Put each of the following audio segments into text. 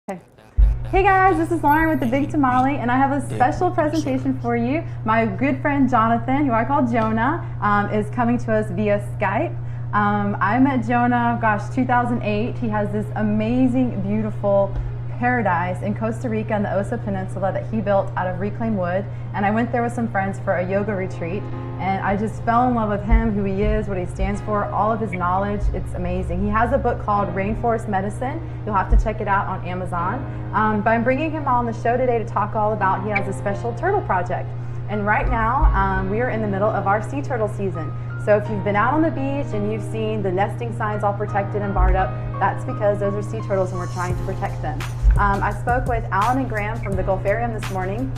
Hey guys, this is Lauren with the Big Tamale, and I have a special presentation for you. My good friend Jonathan, who I call Jonah, is coming to us via Skype. I met Jonah, 2008. He has this amazing, beautiful paradise in Costa Rica in the Osa Peninsula that he built out of reclaimed wood, and I went there with some friends for a yoga retreat, and I just fell in love with him, who he is, what he stands for, all of his knowledge. It's amazing. He has a book called Rainforest Medicine. You'll have to check it out on Amazon. But I'm bringing him on the show today to talk all about, he has a special turtle project, and right now we are in the middle of our sea turtle season. So if you've been out on the beach and you've seen the nesting signs all protected and barred up, that's because those are sea turtles and we're trying to protect them. I spoke with Alan and Graham from the Gulfarium this morning,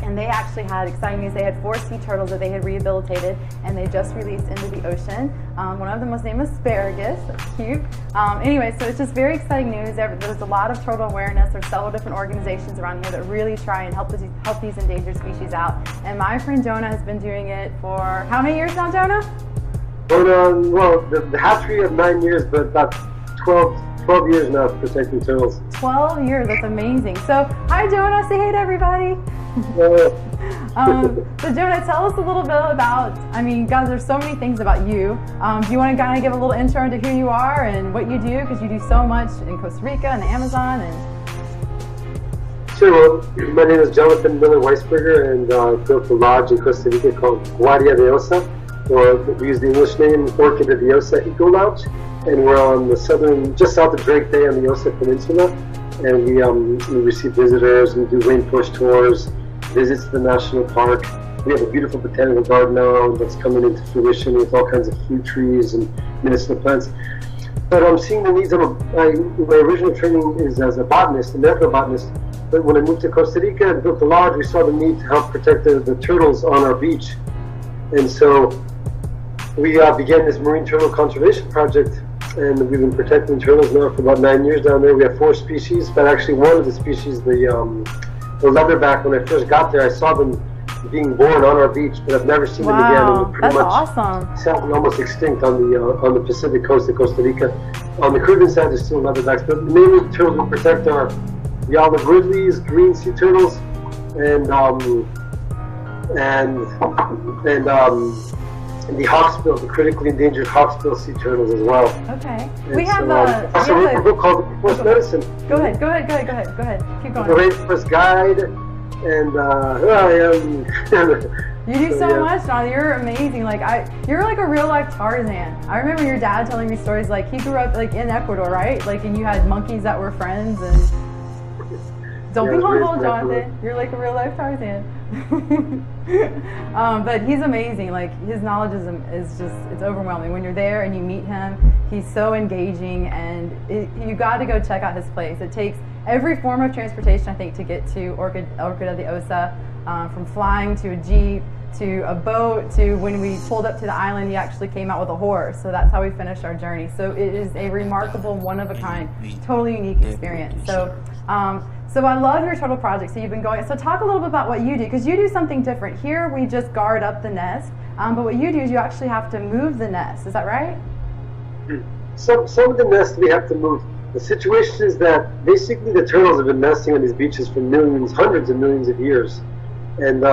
and they actually had exciting news. They had 4 sea turtles that they had rehabilitated and they just released into the ocean. One of them was named Asparagus. That's cute. Anyway, so it's just very exciting news. There's a lot of turtle awareness. There's several different organizations around here that really try and help these endangered species out. And my friend Jonah has been doing it for how many years now, Jonah? Well, the hatchery of 9 years, but about 12 years now protecting turtles. 12 years, that's amazing. So, hi Jonah, say hey to everybody. So Jonah, tell us a little bit about, guys, there's so many things about you. Do you want to kind of give a little intro into who you are and what you do? Because you do so much in Costa Rica and the Amazon. Sure, well, my name is Jonathon Weisberger, and I built a lodge in Costa Rica called Guaria de Osa, or we use the English name Orchid de Osa Eco Lodge, and we're on the southern, just south of Drake Bay on the Osa Peninsula, and we receive visitors, we do rainforest tours, visits to the national park. We have a beautiful botanical garden now that's coming into fruition with all kinds of fruit trees and medicinal plants. But I'm seeing the needs of my original training is as a botanist, an ethnobotanist. But when I moved to Costa Rica and built the lodge, we saw the need to help protect the turtles on our beach. And so we began this marine turtle conservation project, and we've been protecting turtles now for about 9 years down there. We have 4 species, but actually one of the species, the leatherback, when I first got there, I saw them being born on our beach, but I've never seen them again. And they're pretty much awesome. Sadly almost extinct on the Pacific coast of Costa Rica. On the Caribbean side, there's still leatherbacks, but the main turtles we protect are the olive ridleys, green sea turtles, and the hawksbill, the critically endangered hawksbill sea turtles as well. Okay. And we have also a book called Rainforest Medicine. Go ahead. Keep going. The Rainforest Guide, and You do so much, John. You're amazing. You're like a real life Tarzan. I remember your dad telling me stories like he grew up in Ecuador, right? And you had monkeys that were friends and. Don't be humble, Jonathan. You're like a real life Tarzan. But he's amazing. His knowledge is just, it's overwhelming. When you're there and you meet him, he's so engaging, and you got to go check out his place. It takes every form of transportation, I think, to get to Orchid de Osa, from flying to a Jeep, to a boat, to when we pulled up to the island, he actually came out with a horse. So that's how we finished our journey. So it is a remarkable, one-of-a-kind, totally unique experience. So I love your turtle project. So you've been going. So talk a little bit about what you do, because you do something different. Here we just guard up the nest, but what you do is you actually have to move the nest. Is that right? Some of the nests we have to move. The situation is that basically the turtles have been nesting on these beaches for millions, hundreds of millions of years, and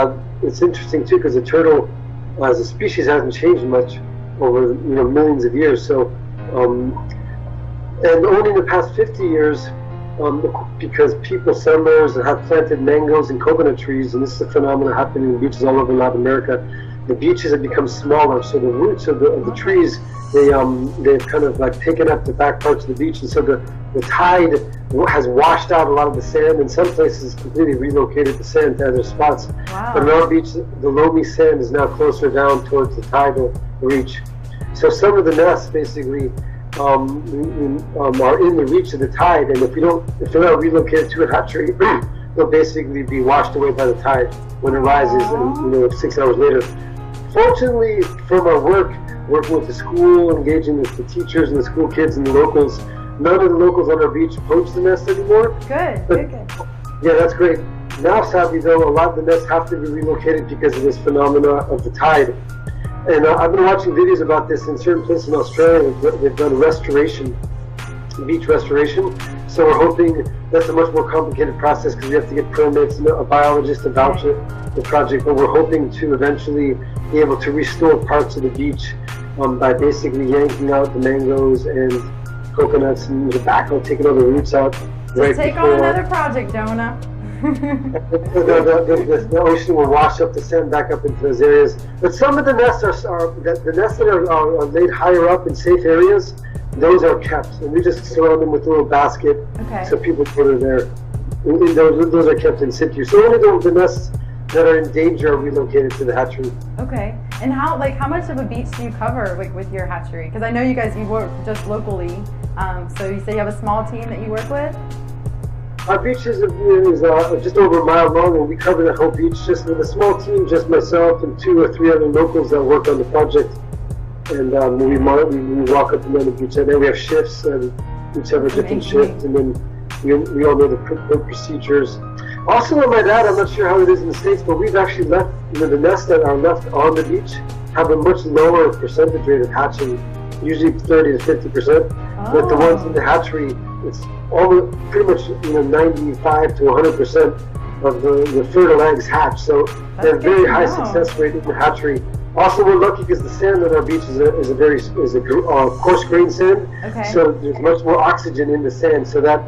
it's interesting too because the turtle as a species hasn't changed much over millions of years. So, and only in the past 50 years. Because people, settlers, have planted mangoes and coconut trees, and this is a phenomenon happening in beaches all over Latin America. The beaches have become smaller, so the roots of the trees, they've kind of taken up the back parts of the beach, and so the tide has washed out a lot of the sand. In some places, completely relocated the sand to other spots. Wow. But on our beach, the loamy sand is now closer down towards the tidal reach. So some of the nests basically are in the reach of the tide, and if they're not relocated to a hatchery, they'll basically be washed away by the tide when it rises, and 6 hours later. Fortunately, from our working with the school, engaging with the teachers and the school kids and the locals, none of the locals on our beach poach the nest anymore. Good. Yeah, that's great. Now, sadly though, a lot of the nests have to be relocated because of this phenomena of the tide. And I've been watching videos about this in certain places in Australia. They've done restoration, beach restoration, So we're hoping that's a much more complicated process because we have to get permits and a biologist to vouch the project. But we're hoping to eventually be able to restore parts of the beach by basically yanking out the mangoes and coconuts and the tobacco, taking all the roots out. Just take on another project, Jonah. The ocean will wash up the sand back up into those areas. But some of the nests the nests that are laid higher up in safe areas, those are kept, and we just surround them with a little basket, so people put it there. Those are kept in situ. So only the nests that are in danger are relocated to the hatchery. Okay. And how much of a beach do you cover with your hatchery? Because I know you work just locally. So you say you have a small team that you work with? Our beach is just over a mile long, and we cover the whole beach just with a small team, just myself and 2 or 3 other locals that work on the project. And we walk up and down the beach, and then we have shifts, and each have a different shift, and then we all know the procedures. Also, I might add, I'm not sure how it is in the States, but we've actually left, the nests that are left on the beach have a much lower percentage rate of hatching, usually 30 to 50%. But the ones in the hatchery, it's almost pretty much 95 to 100% of the fertile eggs hatch. So they have very high success rate in the hatchery. Also, we're lucky because the sand on our beach is a coarse grain sand. So there's much more oxygen in the sand. So that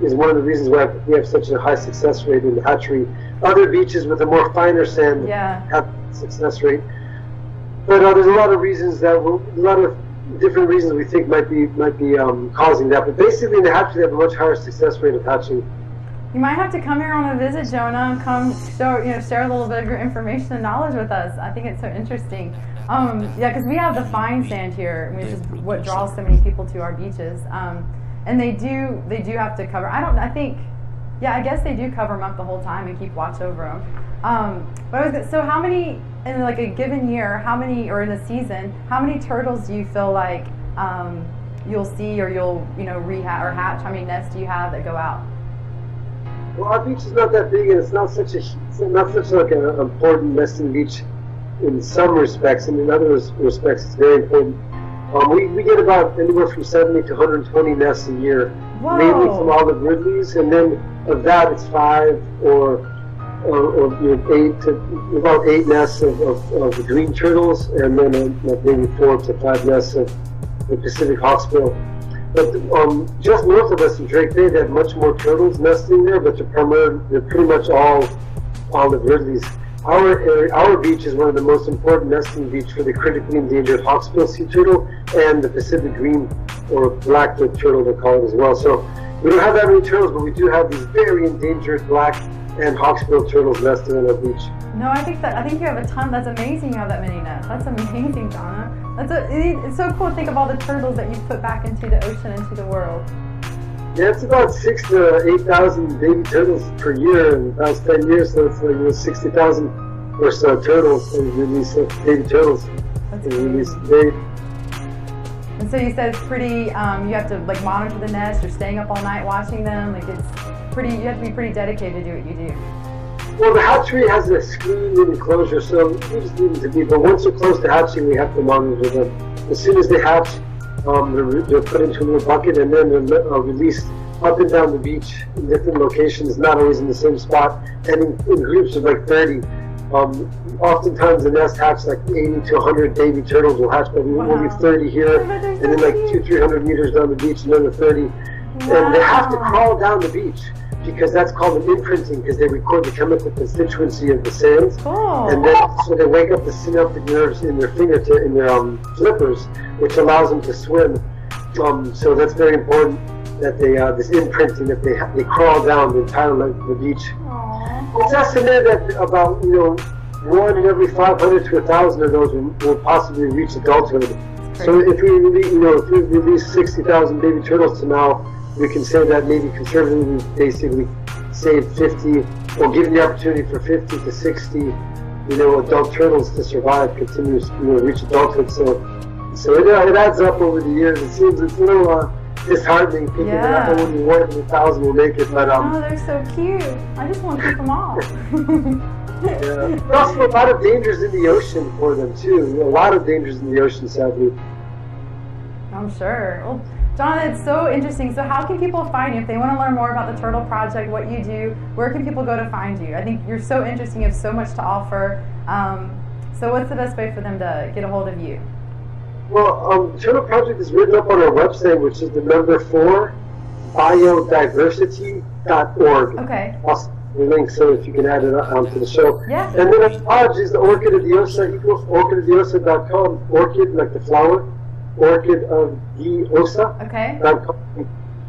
is one of the reasons why we have such a high success rate in the hatchery. Other beaches with a more finer sand have success rate. But there's a lot of reasons different reasons we think might be causing that. But basically, in the hatchery, they have a much higher success rate of hatching. You might have to come here on a visit, Jonah, and come share a little bit of your information and knowledge with us. I think it's so interesting. Because we have the fine sand here, which is what draws so many people to our beaches. And they do have to cover. I guess they do cover them up the whole time and keep watch over them. So how many in a given year? Or in a season? How many turtles do you feel like you'll see or you'll hatch? How many nests do you have that go out? Well, our beach is not that big, and it's not such an important nesting beach in some respects, and in other respects, it's very important. We get about anywhere from 70 to 120 nests a year, mainly from all the Ridleys, and then of that, it's 5 or 8 nests of the green turtles, and then maybe 4 to 5 nests of the Pacific hawksbill. But just north of us in Drake Bay, they have much more turtles nesting there, but they're pretty much all the Ridleys. Our beach is one of the most important nesting beach for the critically endangered hawksbill sea turtle and the Pacific green or black-lipped turtle, they call it as well. So we don't have that many turtles, but we do have these very endangered black and hawksbill turtles nesting on our beach. No, I think you have a ton. That's amazing. You have that many nests. That's amazing, Donna. It's so cool to think of all the turtles that you've put back into the ocean, into the world. Yeah, it's about 6,000 to 8,000 baby turtles per year in the past 10 years. So it's 60,000 or so turtles and release of baby turtles. That's release today. And so you said it's pretty. You have to monitor the nest. You're staying up all night watching them. You have to be pretty dedicated to do what you do. Well, the hatchery has a screened enclosure, so we just need them to be. But once they're close to hatching, we have to monitor them. As soon as they hatch, they're put into a little bucket, and then they're released up and down the beach in different locations, not always in the same spot, and in groups of 30. Oftentimes the nest hatch 80 to 100 baby turtles will hatch, but we'll be 30 here, and then 200-300 meters down the beach, another 30. And they have to crawl down the beach, because that's called an imprinting, because they record the chemical constituency of the sands. And then so they wake up the synaptic nerves in their flippers, which allows them to swim. So that's very important that they this imprinting, that they crawl down the entire length of the beach. It's estimated that about 1 in every 500 to 1,000 of those will possibly reach adulthood. So if we release 60,000 baby turtles to now, we can say that maybe conservatively basically saved 50, or given the opportunity for 50 to 60, adult turtles to survive, reach adulthood. So it adds up over the years. It seems it's a little disheartening thinking that only 1 in 1,000 will make it. But they're so cute. I just want to keep them all. There's also a lot of dangers in the ocean for them too. A lot of dangers in the ocean, sadly. I'm sure. Well, Jonathan, it's so interesting. So how can people find you if they want to learn more about the Turtle Project, what you do? Where can people go to find you? I think you're so interesting. You have so much to offer. So what's the best way for them to get a hold of you? Well, Turtle Project is written up on our website, which is the number 4, biodiversity.org. Okay. Also, the link, so if you can add it to the show. Yeah. And then our lodge is the Orchid of the Osa, orchidodeosa.com, orchid like the flower, Orchid of the Osa. Okay.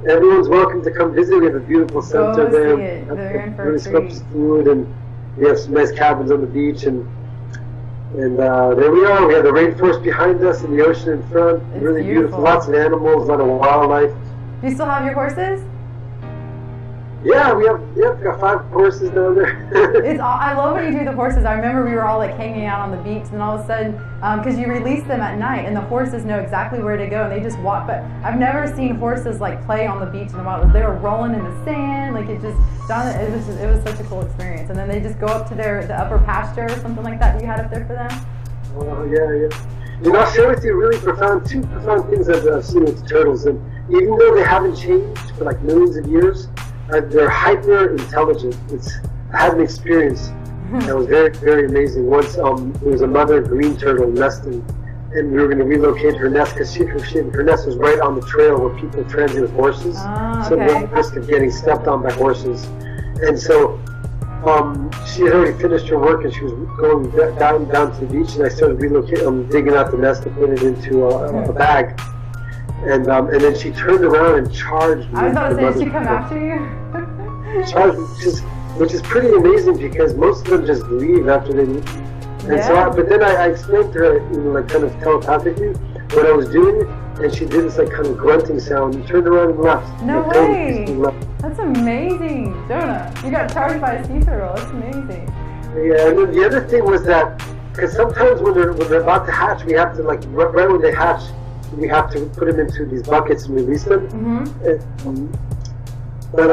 Everyone's welcome to come visit. We have a beautiful center there. They're in for a really treat. scrumptious food, and we have some nice cabins on the beach, and there we are. We have the rainforest behind us and the ocean in front. It's really beautiful. beautiful. Lots of animals, a lot of wildlife. Do you still have your horses? Yeah, we have got 5 horses down there. I love when you do the horses. I remember we were all like hanging out on the beach, and all of a sudden, because you release them at night, and the horses know exactly where to go, and they just walk. But I've never seen horses like play on the beach in the wild. They were rolling in the sand, like it was such a cool experience. And then they just go up to the upper pasture or something like that you had up there for them. Oh yeah. And I'll share with you really two profound things that I've seen with the turtles. And even though they haven't changed for like millions of years, they're hyper intelligent. I had an experience that was very, very amazing. Once there was a mother green turtle nesting, and we were going to relocate her nest because her nest was right on the trail where people transit with horses. Oh, So okay. we were at risk of getting stepped on by horses. And so she had already finished her work, and she was going down to the beach, and I started digging out the nest to put it into a bag. And then she turned around and charged me. I was about to say, did she come after you? Charged, which is pretty amazing because most of them just leave after they leave. And but then I explained to her, like kind of telepathically what I was doing, and she did this like kind of grunting sound and turned around and left. No Like, way! left. That's amazing, Jonah. You got charged by a sea turtle. That's amazing. Yeah, and then the other thing was that because sometimes when they're about to hatch, we have to like right when they hatch, we have to put them into these buckets and release them. Mm-hmm. But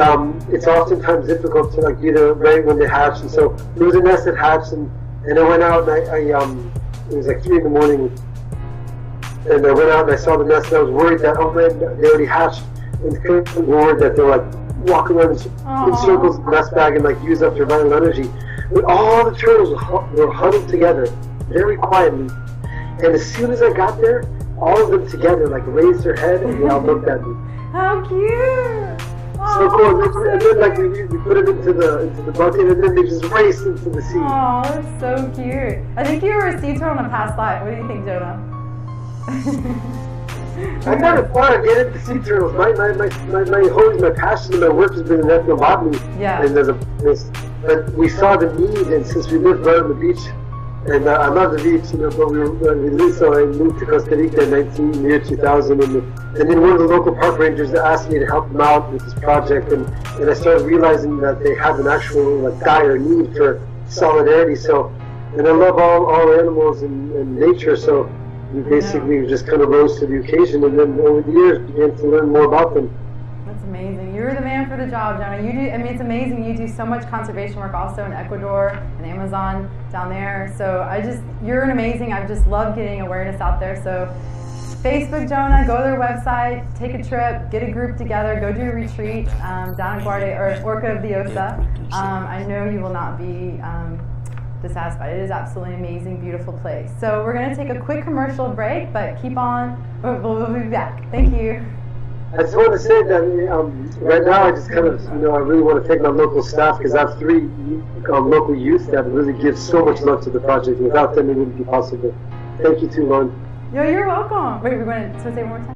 it's oftentimes difficult to like do that right when they hatch. And so there was a nest that hatched, and I went out and it was like 3 in the morning, and I went out and I saw the nest, and I was worried that they already hatched, and worried that they were like walking around in circles in the nest bag and like use up their vital energy. But all the turtles were huddled together very quietly, and as soon as I got there, all of them together like raised their head and they all looked at me. How cute! So cool. And then like we put it into the bucket, and then they just raced into the sea. Oh, that's so cute. I think you were a sea turtle in a past life. What do you think, Jonah? I never thought I'd get into sea turtles. My passion and my work has been in ethnobotany. Yeah. And but we saw the need, and since we lived right on the beach, and I love the beach, but we lived, so I moved to Costa Rica in 2000, and then one of the local park rangers asked me to help them out with this project, and I started realizing that they have an actual like dire need for solidarity. So, and I love all animals and nature, so we basically just kind of rose to the occasion, and then over the years began to learn more about them. That's amazing. You're the man for the job, Jonah. It's amazing. You do so much conservation work also in Ecuador and Amazon down there. So you're amazing. I just love getting awareness out there. So Facebook Jonah, go to their website, take a trip, get a group together, go do a retreat down at Guaria de Osa. I know you will not be dissatisfied. It is absolutely amazing, beautiful place. So we're going to take a quick commercial break, but keep on. We'll be back. Thank you. I just want to say that right now I just kind of, I really want to thank my local staff because I have 3 local youth that really give so much love to the project. Without them, it wouldn't be possible. Thank you too, Lauren. You're welcome. Wait, we're going to say it one more time.